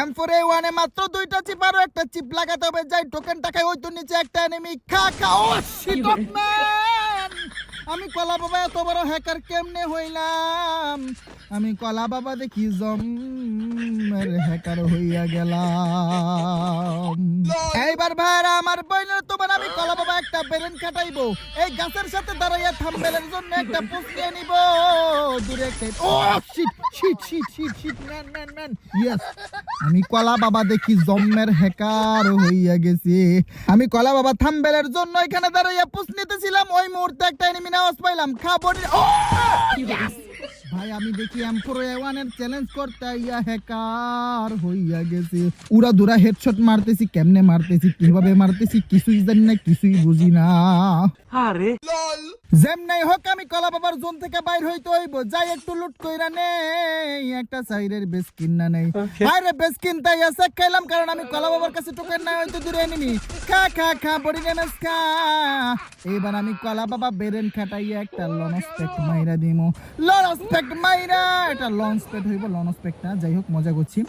M4A1 এ মাত্র 2টা chip আর একটা চিপ লাগাতে হবে। যাই টোকেন টাকায় ওই তো নিচে একটা এনিমি খা খা। ও শিট ম্যান, আমি কলা বাবা এত বড় হ্যাকার কেমনে হইলাম? আমি কলা বাবা দেখি জমের হ্যাকার হইয়া গেলাম। এইবার ভাইরা আমার বইলে তোমার আমি কলা বাবা একটা বেরেন কাটাইবো। এই গাছের সাথে দাঁড়াইয়া থাম্বেলের জন্য একটা পোস্ট নিয়ে নিব দূরে একটা। ও shit shit shit shit shit man man man, yes, আমি কলা বাবা দেখি জম্মের হ্যাকার হইয়া গেছি। আমি কলা বাবা থাম্বেলের জন্য এখানে দাঁড়াইয়া পোস্ট নিতেছিলাম, ওই মুহূর্তে একটা এনিমি আওয়াজ পাইলাম খাবড়ি। ও ভাই আমি দেখি M4A1 এর চ্যালেঞ্জ করতে ইয়া হ্যাকার হইয়া গেছে। উড়া দুরা হেডশট মারতেছি, কেমনে মারতেছি, কিভাবে মারতেছি কিছুই জানি না, কিছুই বুঝি না। আরে যেমনাই হোক আমি কলা বাবার জোন থেকে বাইর হইতে হইব। যাই একটু লুট কইরা নেই, একটা সাইরের বেস কিনা নেই। আরে বেস কিনতাই আছে খাইলাম, কারণ আমি কলা বাবার কাছে টোকেন নাই হয়তো দূরে এনিমি খা খা খা বডি ড্যামেজ খা। এবার আমি কলা বাবা বেরেন খাটাইয়া একটা লঞ্চ প্যাক মাইরা দিমু। লঞ্চ প্যাক মাইরা, এটা লঞ্চ প্যাড হইব, লঞ্চ প্যাক না, যাই হোক মজা করছি।